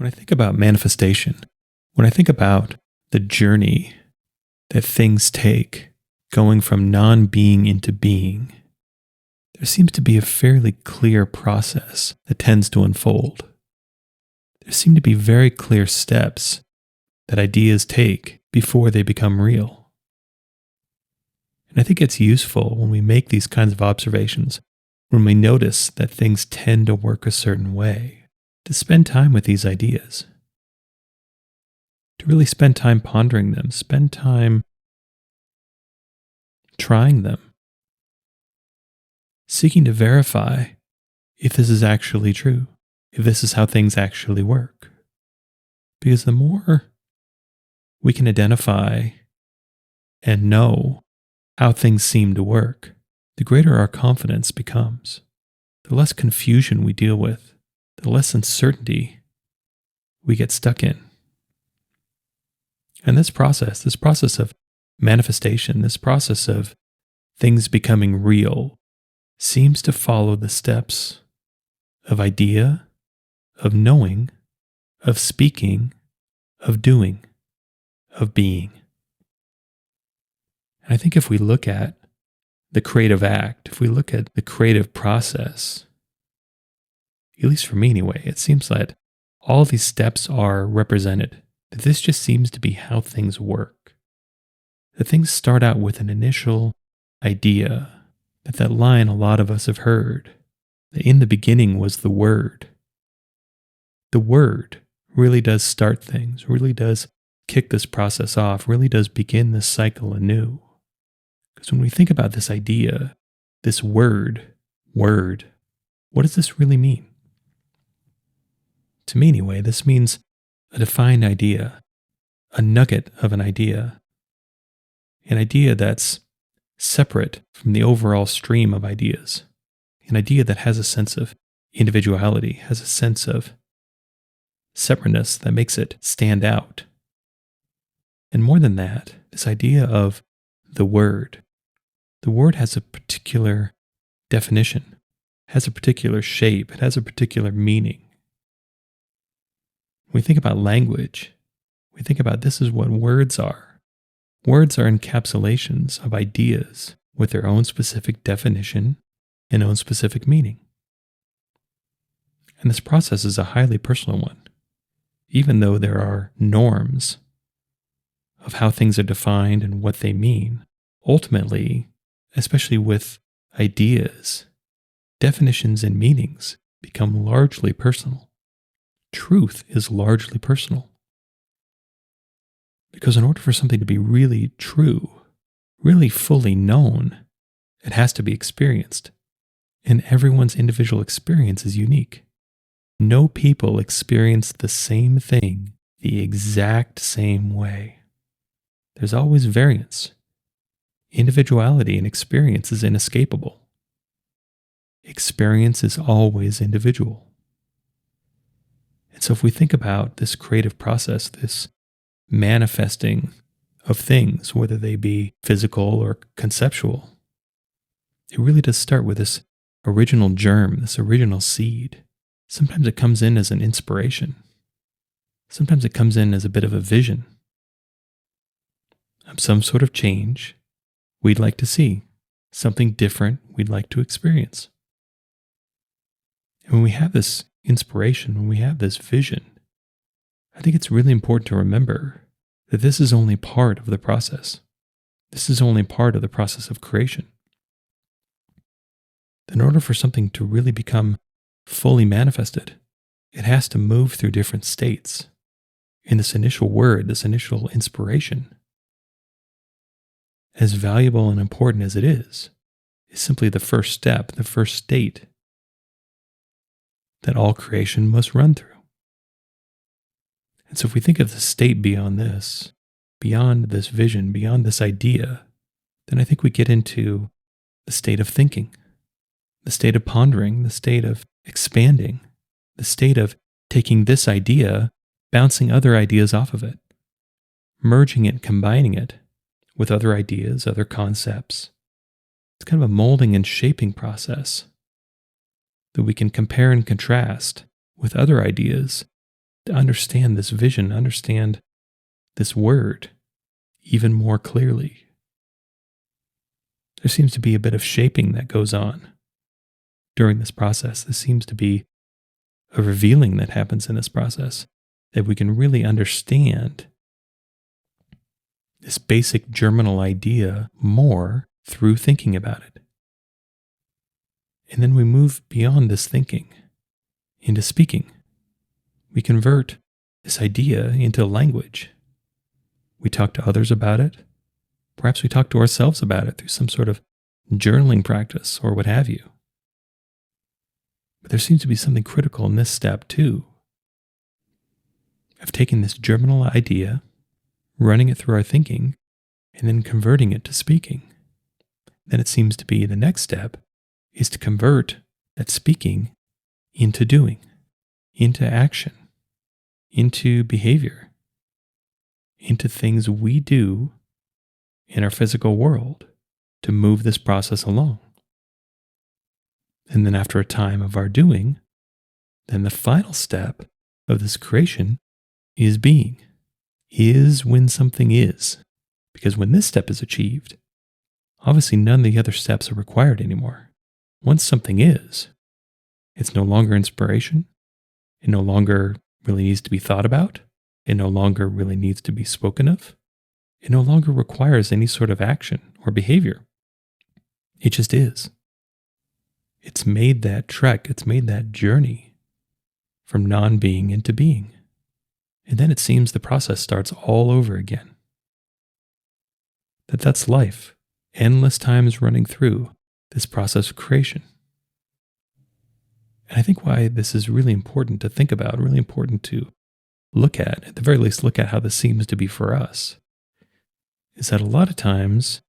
When I think about manifestation, when I think about the journey that things take going from non-being into being, there seems to be a fairly clear process that tends to unfold. There seem to be very clear steps that ideas take before they become real. And I think it's useful when we make these kinds of observations, when we notice that things tend to work a certain way, to spend time with these ideas. To really spend time pondering them, spend time trying them, seeking to verify if this is actually true, if this is how things actually work. Because the more we can identify and know how things seem to work, the greater our confidence becomes. The less confusion we deal with, the less uncertainty we get stuck in. And this process of manifestation, this process of things becoming real, seems to follow the steps of idea, of knowing, of speaking, of doing, of being. And I think if we look at the creative act, if we look at the creative process, at least for me anyway, it seems that all these steps are represented. That this just seems to be how things work. That things start out with an initial idea, that line a lot of us have heard, that in the beginning was the Word. The Word really does start things, really does kick this process off, really does begin this cycle anew. Because when we think about this idea, this word, what does this really mean? To me anyway, this means a defined idea, a nugget of an idea that's separate from the overall stream of ideas, an idea that has a sense of individuality, has a sense of separateness that makes it stand out. And more than that, this idea of the word has a particular definition, has a particular shape, it has a particular meaning. When we think about language, we think about this is what words are. Words are encapsulations of ideas with their own specific definition and own specific meaning. And this process is a highly personal one, even though there are norms of how things are defined and what they mean. Ultimately, especially with ideas, definitions and meanings become largely personal. Truth is largely personal. Because in order for something to be really true, really fully known, it has to be experienced. And everyone's individual experience is unique. No people experience the same thing the exact same way. There's always variance. Individuality in experience is inescapable. Experience is always individual. And so if we think about this creative process, this manifesting of things, whether they be physical or conceptual, it really does start with this original germ, this original seed. Sometimes it comes in as an inspiration. Sometimes it comes in as a bit of a vision of some sort of change we'd like to see, something different we'd like to experience. And when we have this inspiration, when we have this vision, I think it's really important to remember that this is only part of the process. This is only part of the process of creation. In order for something to really become fully manifested, it has to move through different states. In this initial word, this initial inspiration, as valuable and important as it is simply the first step, the first state that all creation must run through. And so if we think of the state beyond this vision, beyond this idea, then I think we get into the state of thinking, the state of pondering, the state of expanding, the state of taking this idea, bouncing other ideas off of it, merging it, combining it with other ideas, other concepts. It's kind of a molding and shaping process that we can compare and contrast with other ideas to understand this vision, understand this word even more clearly. There seems to be a bit of shaping that goes on during this process. There seems to be a revealing that happens in this process, that we can really understand this basic germinal idea more through thinking about it. And then we move beyond this thinking into speaking. We convert this idea into language. We talk to others about it. Perhaps we talk to ourselves about it through some sort of journaling practice or what have you. But there seems to be something critical in this step too, of taking this germinal idea, running it through our thinking, and then converting it to speaking. Then it seems to be the next step is to convert that speaking into doing, into action, into behavior, into things we do in our physical world to move this process along. And then after a time of our doing, then the final step of this creation is being, is when something is. Because when this step is achieved, obviously none of the other steps are required anymore. Once something is, it's no longer inspiration. It no longer really needs to be thought about. It no longer really needs to be spoken of. It no longer requires any sort of action or behavior. It just is. It's made that trek, it's made that journey from non-being into being. And then it seems the process starts all over again. That's life, endless times running through this process of creation. And I think why this is really important to think about, really important to look at the very least look at how this seems to be for us, is that a lot of times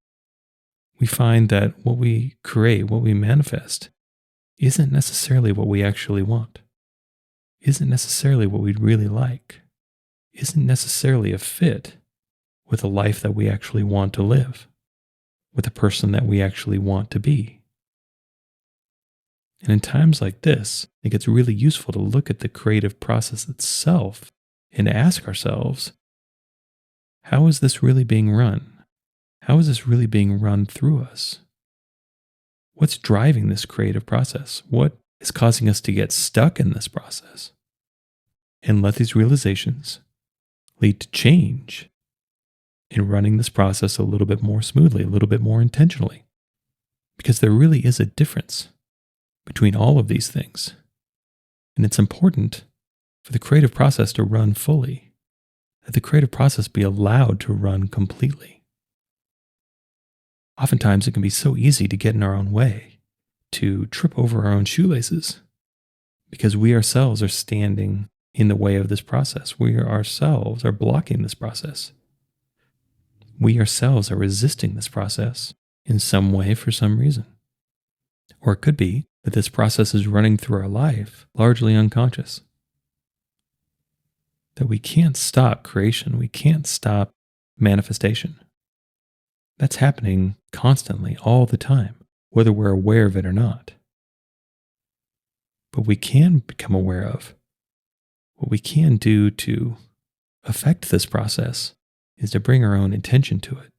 we find that what we create, what we manifest, isn't necessarily what we actually want, isn't necessarily what we'd really like, isn't necessarily a fit with a life that we actually want to live, with a person that we actually want to be. And in times like this, I think it's really useful to look at the creative process itself and to ask ourselves, how is this really being run? How is this really being run through us? What's driving this creative process? What is causing us to get stuck in this process? And let these realizations lead to change in running this process a little bit more smoothly, a little bit more intentionally. Because there really is a difference between all of these things. And it's important for the creative process to run fully, that the creative process be allowed to run completely. Oftentimes it can be so easy to get in our own way, to trip over our own shoelaces, because we ourselves are standing in the way of this process. We ourselves are blocking this process. We ourselves are resisting this process in some way for some reason. Or it could be that this process is running through our life largely unconscious. That we can't stop creation, we can't stop manifestation. That's happening constantly, all the time, whether we're aware of it or not. But we can become aware of what we can do to affect this process is to bring our own intention to it.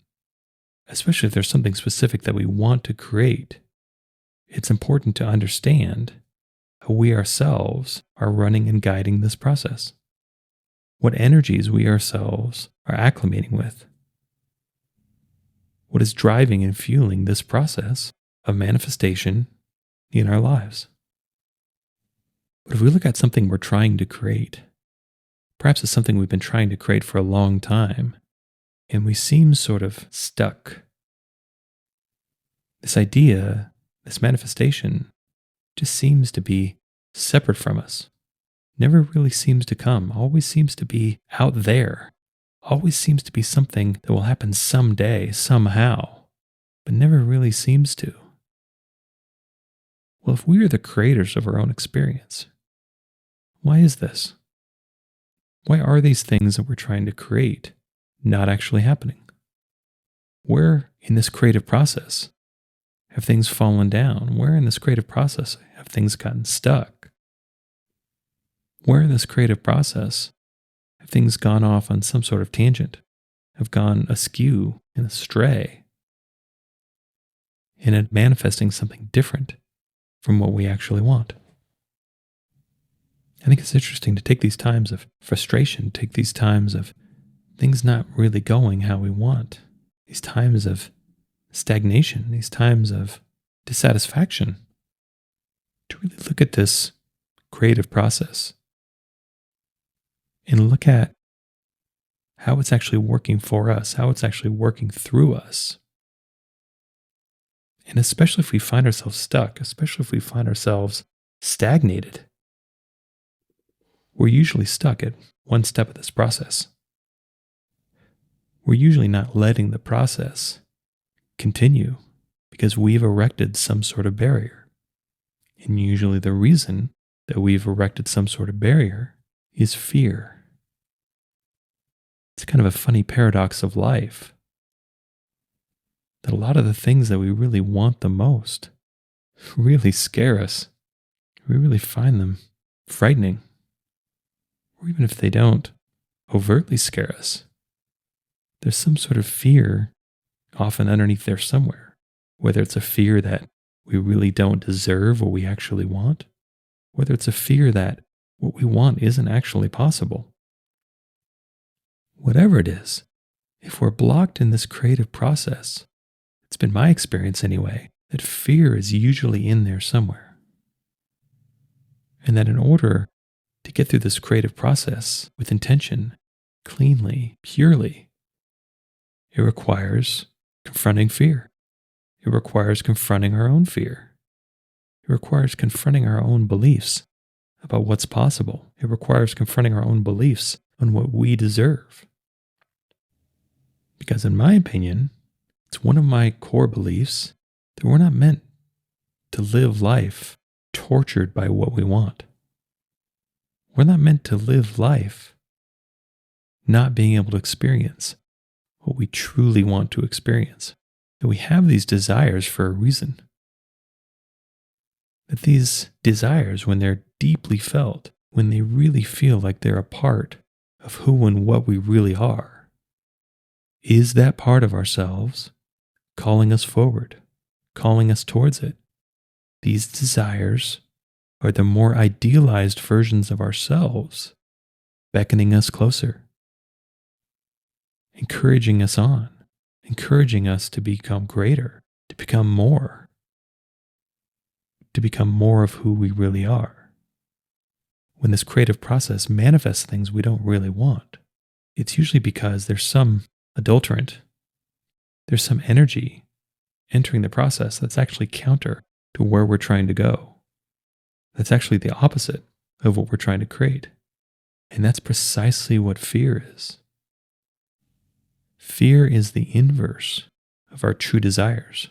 Especially if there's something specific that we want to create, it's important to understand how we ourselves are running and guiding this process. What energies we ourselves are acclimating with. What is driving and fueling this process of manifestation in our lives. But if we look at something we're trying to create, perhaps it's something we've been trying to create for a long time, and we seem sort of stuck. This idea, this manifestation, just seems to be separate from us. Never really seems to come, always seems to be out there, always seems to be something that will happen someday, somehow, but never really seems to. Well, if we are the creators of our own experience, why is this? Why are these things that we're trying to create not actually happening? Where in this creative process have things fallen down? Where in this creative process have things gotten stuck? Where in this creative process have things gone off on some sort of tangent, have gone askew and astray, and it manifesting something different from what we actually want? I think it's interesting to take these times of frustration, take these times of things not really going how we want, these times of stagnation, these times of dissatisfaction, to really look at this creative process and look at how it's actually working for us, how it's actually working through us. And especially if we find ourselves stuck, especially if we find ourselves stagnated, we're usually stuck at one step of this process. We're usually not letting the process continue because we've erected some sort of barrier. And usually the reason that we've erected some sort of barrier is fear. It's kind of a funny paradox of life that a lot of the things that we really want the most really scare us. We really find them frightening. Or even if they don't overtly scare us, there's some sort of fear often underneath there somewhere, whether it's a fear that we really don't deserve what we actually want, whether it's a fear that what we want isn't actually possible. Whatever it is, if we're blocked in this creative process, it's been my experience anyway, that fear is usually in there somewhere. And that in order to get through this creative process with intention, cleanly, purely, it requires confronting fear. It requires confronting our own fear. It requires confronting our own beliefs about what's possible. It requires confronting our own beliefs on what we deserve. Because in my opinion, it's one of my core beliefs that we're not meant to live life tortured by what we want. We're not meant to live life not being able to experience what we truly want to experience. That we have these desires for a reason. That these desires, when they're deeply felt, when they really feel like they're a part of who and what we really are, is that part of ourselves calling us forward, calling us towards it. These desires are the more idealized versions of ourselves, beckoning us closer, encouraging us on, encouraging us to become greater, to become more of who we really are. When this creative process manifests things we don't really want, it's usually because there's some adulterant, there's some energy entering the process that's actually counter to where we're trying to go. That's actually the opposite of what we're trying to create. And that's precisely what fear is. Fear is the inverse of our true desires.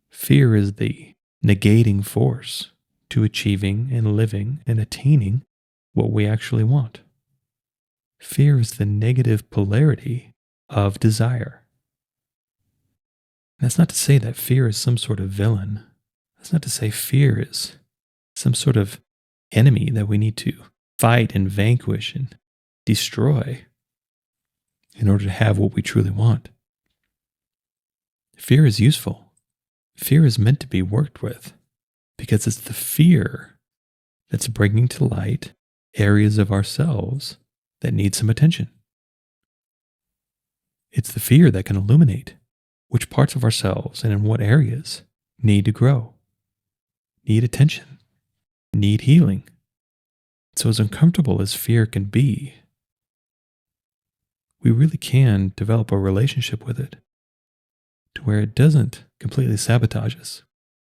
Fear is the negating force to achieving and living and attaining what we actually want. Fear is the negative polarity of desire. That's not to say that fear is some sort of villain. That's not to say fear is some sort of enemy that we need to fight and vanquish and destroy in order to have what we truly want. Fear is useful. Fear is meant to be worked with because it's the fear that's bringing to light areas of ourselves that need some attention. It's the fear that can illuminate which parts of ourselves and in what areas need to grow, need attention, need healing. So as uncomfortable as fear can be, we really can develop a relationship with it to where it doesn't completely sabotage us,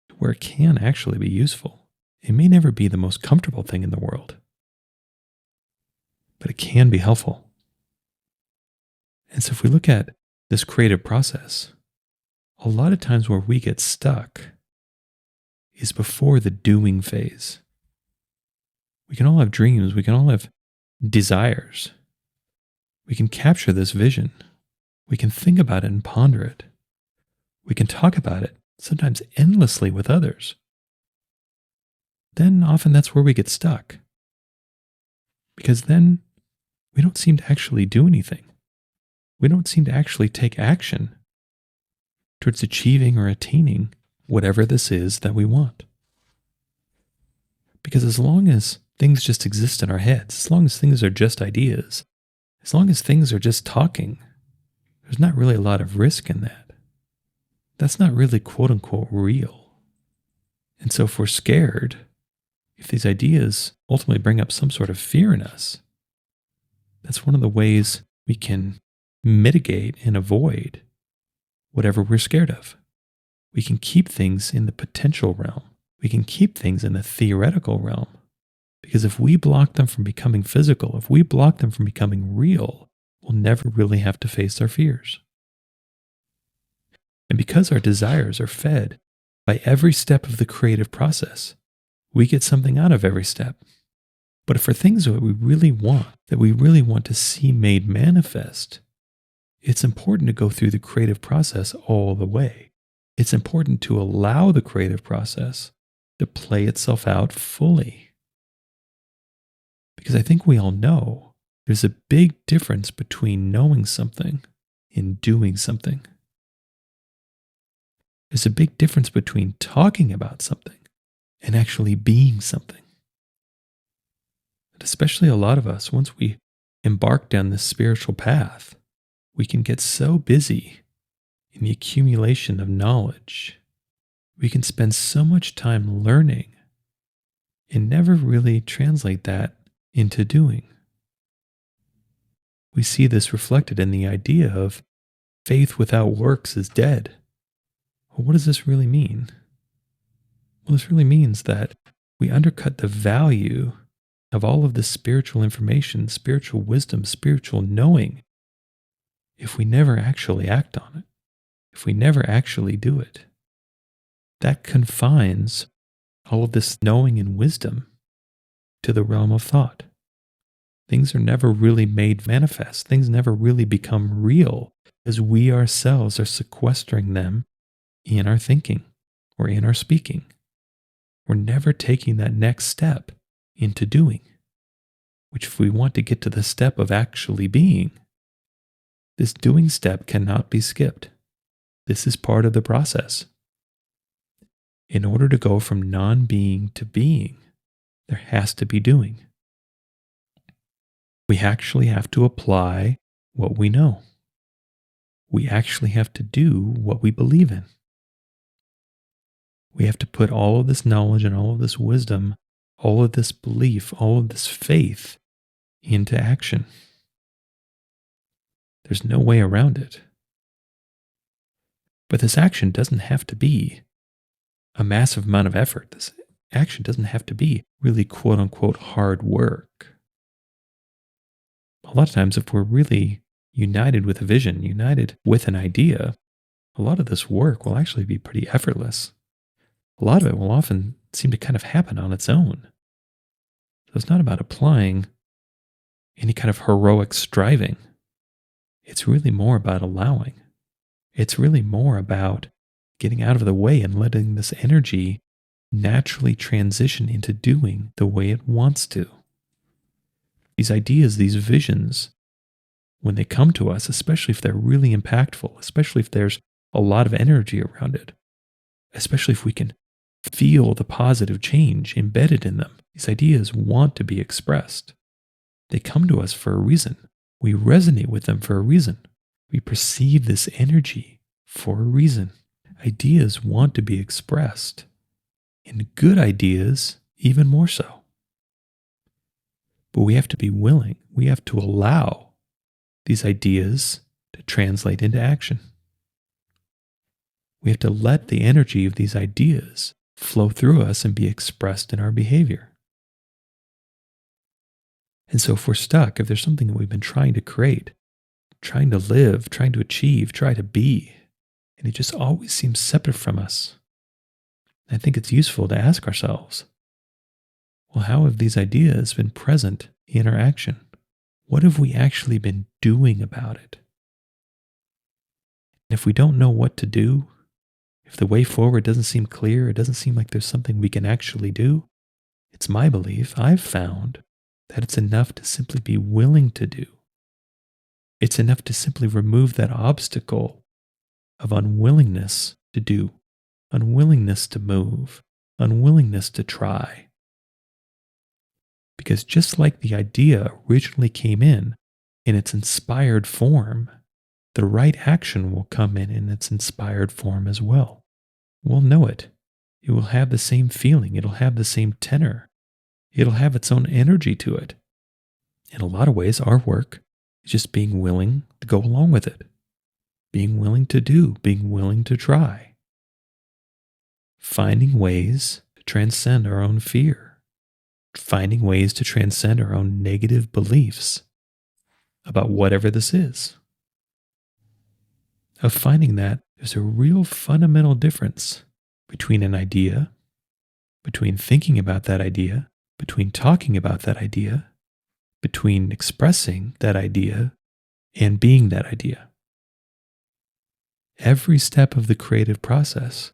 to where it can actually be useful. It may never be the most comfortable thing in the world, but it can be helpful. And so if we look at this creative process, a lot of times where we get stuck is before the doing phase. We can all have dreams. We can all have desires. We can capture this vision. We can think about it and ponder it. We can talk about it, sometimes endlessly with others. Then often that's where we get stuck. Because then we don't seem to actually do anything. We don't seem to actually take action towards achieving or attaining whatever this is that we want. Because as long as things just exist in our heads, as long as things are just ideas, as long as things are just talking, there's not really a lot of risk in that. That's not really quote unquote real. And so if we're scared, if these ideas ultimately bring up some sort of fear in us, that's one of the ways we can mitigate and avoid whatever we're scared of. We can keep things in the potential realm. We can keep things in the theoretical realm. Because if we block them from becoming physical, if we block them from becoming real, we'll never really have to face our fears. And because our desires are fed by every step of the creative process, we get something out of every step. But for things that we really want to see made manifest, it's important to go through the creative process all the way. It's important to allow the creative process to play itself out fully. Because I think we all know there's a big difference between knowing something and doing something. There's a big difference between talking about something and actually being something. And especially a lot of us, once we embark down this spiritual path, we can get so busy in the accumulation of knowledge. We can spend so much time learning and never really translate that into doing. We see this reflected in the idea of faith without works is dead. Well, what does this really mean? Well, this really means that we undercut the value of all of this spiritual information, spiritual wisdom, spiritual knowing if we never actually act on it, if we never actually do it. That confines all of this knowing and wisdom to the realm of thought. Things are never really made manifest. Things never really become real as we ourselves are sequestering them in our thinking or in our speaking. We're never taking that next step into doing, which if we want to get to the step of actually being, this doing step cannot be skipped. This is part of the process. In order to go from non-being to being, there has to be doing. We actually have to apply what we know. We actually have to do what we believe in. We have to put all of this knowledge and all of this wisdom, all of this belief, all of this faith into action. There's no way around it. But this action doesn't have to be a massive amount of effort. This action doesn't have to be really quote unquote hard work. A lot of times, if we're really united with a vision, united with an idea, a lot of this work will actually be pretty effortless. A lot of it will often seem to kind of happen on its own. So it's not about applying any kind of heroic striving. It's really more about allowing. It's really more about getting out of the way and letting this energy naturally transition into doing the way it wants to. These ideas, these visions, when they come to us, especially if they're really impactful, especially if there's a lot of energy around it, especially if we can feel the positive change embedded in them, these ideas want to be expressed. They come to us for a reason. We resonate with them for a reason. We perceive this energy for a reason. Ideas want to be expressed, and good ideas even more so. But we have to be willing, we have to allow these ideas to translate into action. We have to let the energy of these ideas flow through us and be expressed in our behavior. And so if we're stuck, if there's something that we've been trying to create, trying to live, trying to achieve, try to be, and it just always seems separate from us, I think it's useful to ask ourselves, well, how have these ideas been present in our action? What have we actually been doing about it? And if we don't know what to do, if the way forward doesn't seem clear, it doesn't seem like there's something we can actually do, it's my belief, I've found, that it's enough to simply be willing to do. It's enough to simply remove that obstacle of unwillingness to do, unwillingness to move, unwillingness to try. Because just like the idea originally came in its inspired form, the right action will come in its inspired form as well. We'll know it. It will have the same feeling. It'll have the same tenor. It'll have its own energy to it. In a lot of ways, our work is just being willing to go along with it, being willing to do, being willing to try, finding ways to transcend our own fear, finding ways to transcend our own negative beliefs about whatever this is, of finding that there's a real fundamental difference between an idea, between thinking about that idea, between talking about that idea, between expressing that idea and being that idea. Every step of the creative process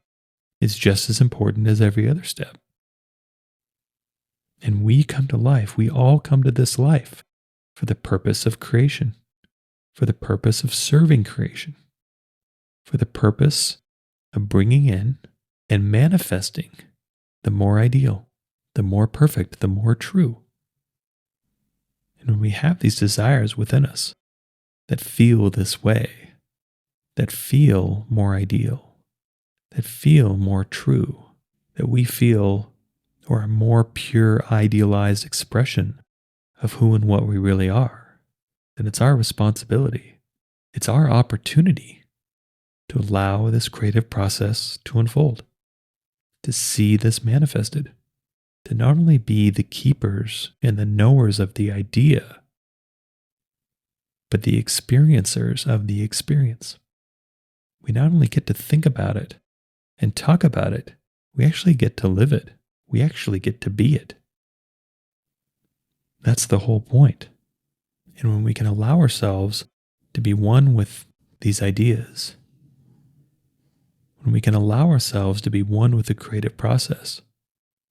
is just as important as every other step. And we come to life, we all come to this life for the purpose of creation, for the purpose of serving creation, for the purpose of bringing in and manifesting the more ideal, the more perfect, the more true. And when we have these desires within us that feel this way, that feel more ideal, that feel more true, that we feel or a more pure idealized expression of who and what we really are, then it's our responsibility, it's our opportunity to allow this creative process to unfold, to see this manifested, to not only be the keepers and the knowers of the idea, but the experiencers of the experience. We not only get to think about it and talk about it, we actually get to live it. We actually get to be it. That's the whole point. And when we can allow ourselves to be one with these ideas, when we can allow ourselves to be one with the creative process,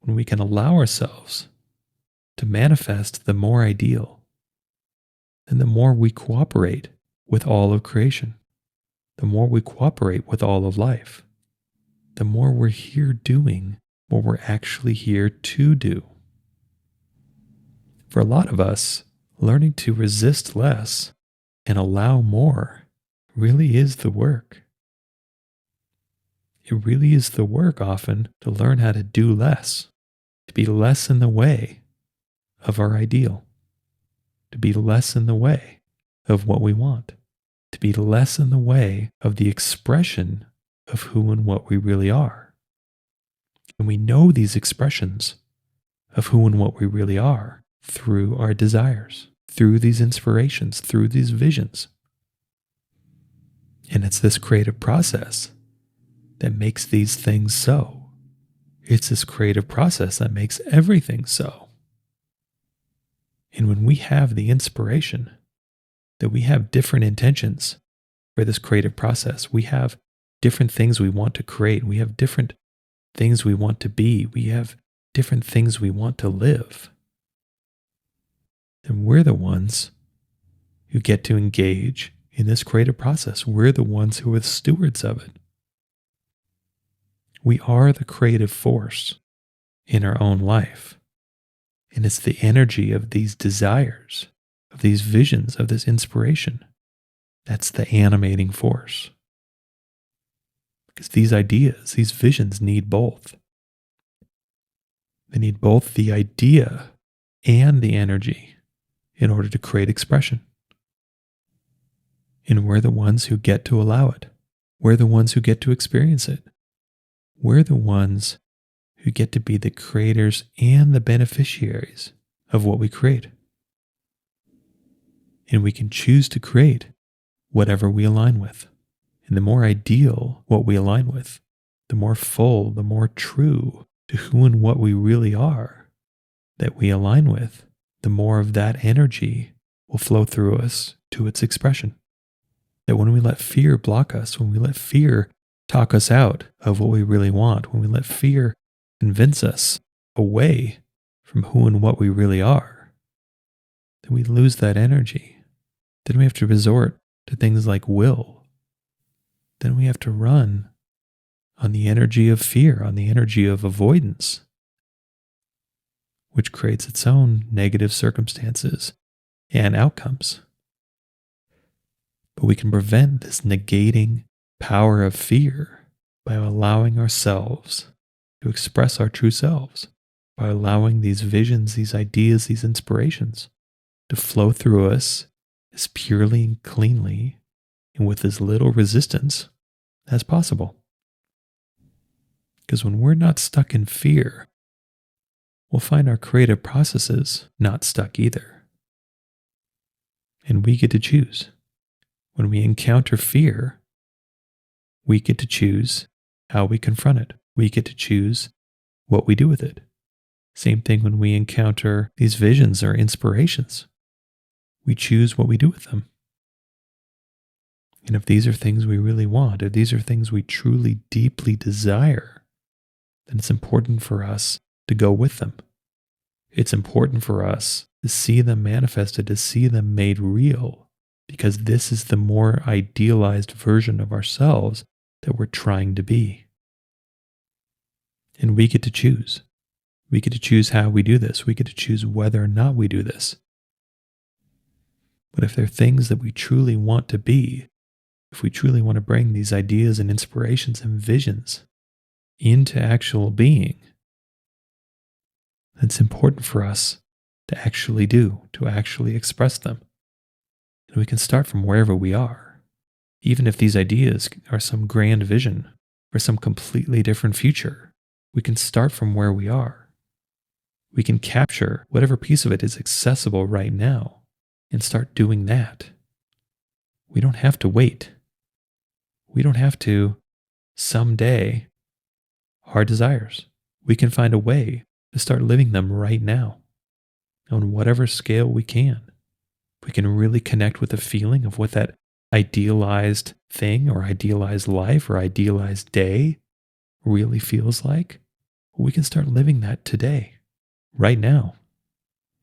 when we can allow ourselves to manifest the more ideal, and the more we cooperate with all of creation, the more we cooperate with all of life, the more we're here doing what we're actually here to do. For a lot of us, learning to resist less and allow more really is the work. It really is the work often to learn how to do less, to be less in the way of our ideal, to be less in the way of what we want, to be less in the way of the expression of who and what we really are. And we know these expressions of who and what we really are through our desires, through these inspirations, through these visions. And it's this creative process that makes these things so. It's this creative process that makes everything so. And when we have the inspiration that we have different intentions for this creative process, we have different things we want to create, we have different things we want to be, we have different things we want to live, then we're the ones who get to engage in this creative process. We're the ones who are the stewards of it. We are the creative force in our own life. And it's the energy of these desires, of these visions, of this inspiration. That's the animating force. Because these ideas, these visions need both. They need both the idea and the energy in order to create expression. And we're the ones who get to allow it. We're the ones who get to experience it. We're the ones who get to be the creators and the beneficiaries of what we create. And we can choose to create whatever we align with. And the more ideal what we align with, the more full, the more true to who and what we really are that we align with, the more of that energy will flow through us to its expression. That when we let fear block us, when we let fear talk us out of what we really want, when we let fear convince us away from who and what we really are, then we lose that energy. Then we have to resort to things like will. Then we have to run on the energy of fear, on the energy of avoidance, which creates its own negative circumstances and outcomes. But we can prevent this negating power of fear by allowing ourselves to express our true selves, by allowing these visions, these ideas, these inspirations to flow through us as purely and cleanly and with as little resistance as possible. Because when we're not stuck in fear, we'll find our creative processes not stuck either. And we get to choose. When we encounter fear, we get to choose how we confront it. We get to choose what we do with it. Same thing when we encounter these visions or inspirations. We choose what we do with them. And if these are things we really want, if these are things we truly, deeply desire, then it's important for us to go with them. It's important for us to see them manifested, to see them made real, because this is the more idealized version of ourselves that we're trying to be. And we get to choose. We get to choose how we do this. We get to choose whether or not we do this. But if there are things that we truly want to be, if we truly want to bring these ideas and inspirations and visions into actual being, it's important for us to actually do, to actually express them. And we can start from wherever we are. Even if these ideas are some grand vision or some completely different future, we can start from where we are. We can capture whatever piece of it is accessible right now and start doing that. We don't have to wait. We don't have to someday our desires. We can find a way to start living them right now on whatever scale we can. We can really connect with the feeling of what that idealized thing or idealized life or idealized day really feels like. We can start living that today, right now,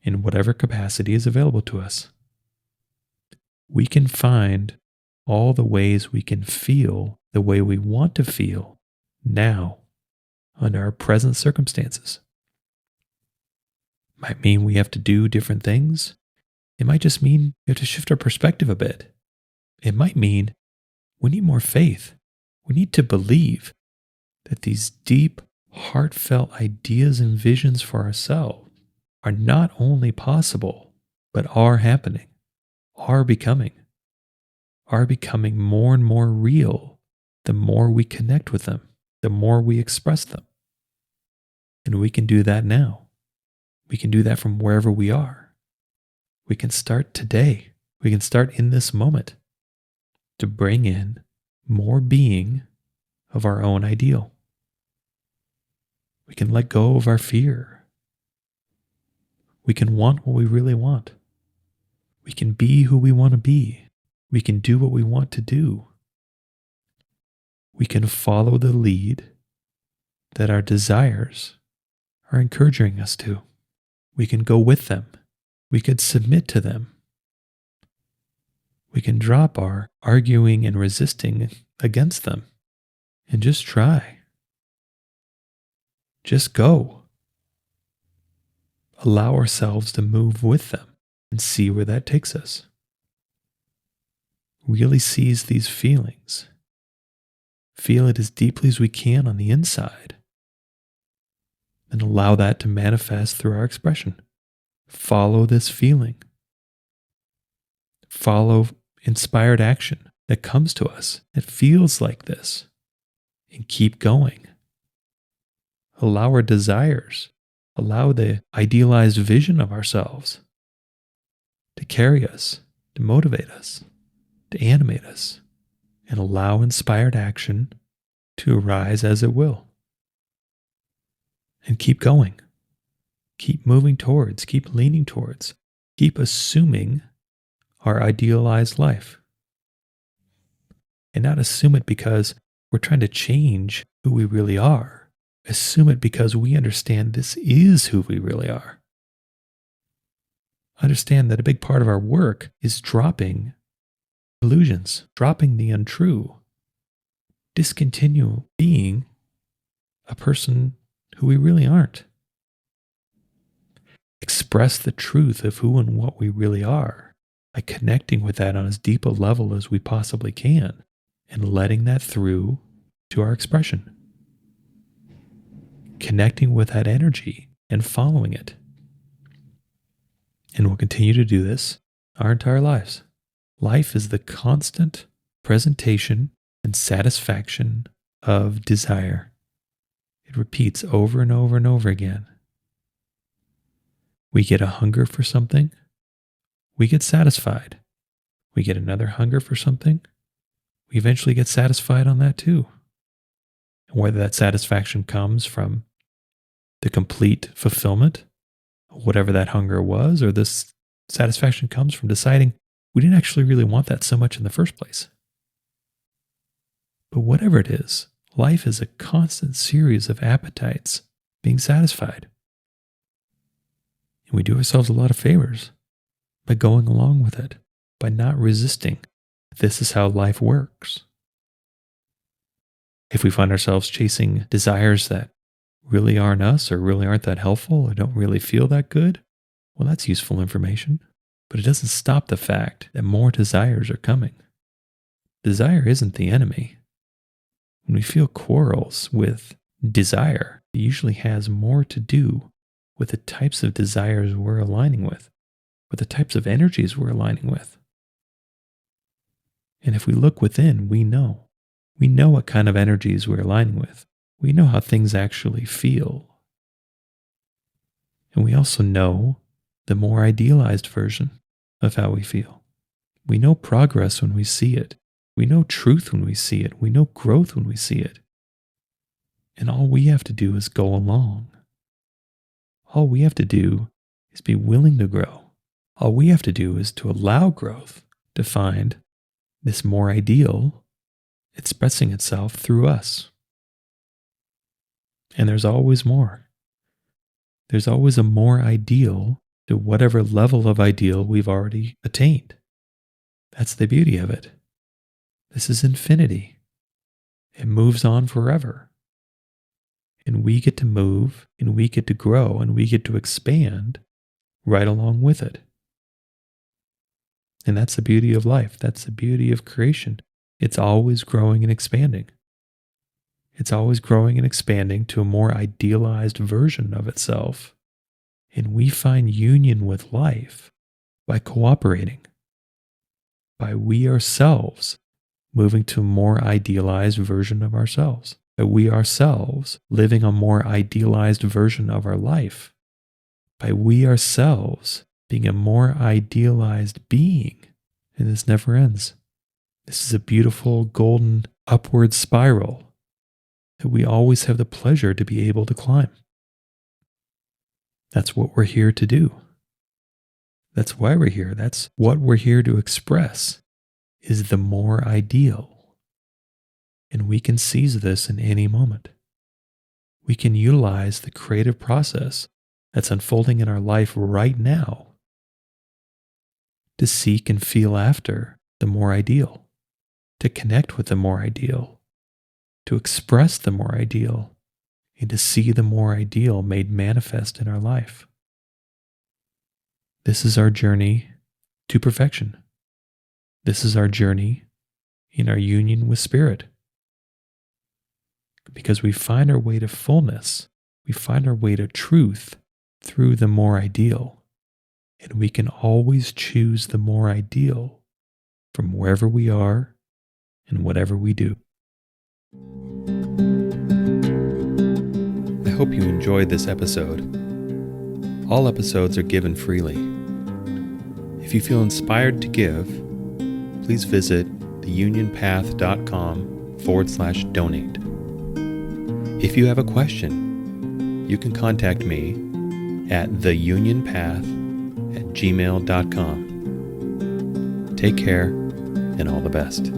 in whatever capacity is available to us. We can find all the ways we can feel the way we want to feel now under our present circumstances. Might mean we have to do different things. It might just mean we have to shift our perspective a bit. It might mean we need more faith. We need to believe that these deep, heartfelt ideas and visions for ourselves are not only possible, but are happening, are becoming more and more real the more we connect with them, the more we express them. And we can do that now. We can do that from wherever we are. We can start today. We can start in this moment to bring in more being of our own ideal. We can let go of our fear. We can want what we really want. We can be who we want to be. We can do what we want to do. We can follow the lead that our desires are encouraging us to. We can go with them. We could submit to them. We can drop our arguing and resisting against them and just try. Just go. Allow ourselves to move with them and see where that takes us. Really seize these feelings. Feel it as deeply as we can on the inside. And allow that to manifest through our expression. Follow this feeling. Follow inspired action that comes to us that feels like this. And keep going. Allow our desires, allow the idealized vision of ourselves to carry us, to motivate us, to animate us, and allow inspired action to arise as it will. And keep going. Keep moving towards, keep leaning towards, keep assuming our idealized life. And not assume it because we're trying to change who we really are. Assume it because we understand this is who we really are. understand that a big part of our work is dropping illusions, dropping the untrue, discontinue being a person who we really aren't. Express the truth of who and what we really are by connecting with that on as deep a level as we possibly can and letting that through to our expression. Connecting with that energy and following it. And we'll continue to do this our entire lives. Life is the constant presentation and satisfaction of desire. It repeats over and over and over again. We get a hunger for something, we get satisfied. We get another hunger for something, we eventually get satisfied on that too. And whether that satisfaction comes from the complete fulfillment of whatever that hunger was, or this satisfaction comes from deciding we didn't actually really want that so much in the first place. But whatever it is, life is a constant series of appetites being satisfied. And we do ourselves a lot of favors by going along with it, by not resisting. This is how life works. If we find ourselves chasing desires that really aren't us or really aren't that helpful or don't really feel that good, well, that's useful information. But it doesn't stop the fact that more desires are coming. Desire isn't the enemy. When we feel quarrels with desire, it usually has more to do with the types of desires we're aligning with the types of energies we're aligning with. And if we look within, we know what kind of energies we're aligning with. We know how things actually feel. And we also know the more idealized version of how we feel. We know progress when we see it. We know truth when we see it. We know growth when we see it. And all we have to do is go along. All we have to do is be willing to grow. All we have to do is to allow growth to find this more ideal expressing itself through us. And there's always more. There's always a more ideal to whatever level of ideal we've already attained. That's the beauty of it. This is infinity. It moves on forever. And we get to move, and we get to grow, and we get to expand right along with it. And that's the beauty of life. That's the beauty of creation. It's always growing and expanding. It's always growing and expanding to a more idealized version of itself. And we find union with life by cooperating, by we ourselves moving to a more idealized version of ourselves, by we ourselves living a more idealized version of our life, by we ourselves being a more idealized being. And this never ends. This is a beautiful golden upward spiral that we always have the pleasure to be able to climb. That's what we're here to do. That's why we're here. That's what we're here to express, is the more ideal. And we can seize this in any moment. We can utilize the creative process that's unfolding in our life right now to seek and feel after the more ideal, to connect with the more ideal, to express the more ideal, and to see the more ideal made manifest in our life. This is our journey to perfection. This is our journey in our union with Spirit. Because we find our way to fullness, we find our way to truth through the more ideal. And we can always choose the more ideal from wherever we are and whatever we do. I hope you enjoyed this episode. All episodes are given freely. If you feel inspired to give, please visit theunionpath.com/donate. If you have a question, you can contact me at theunionpath@gmail.com. Take care and all the best.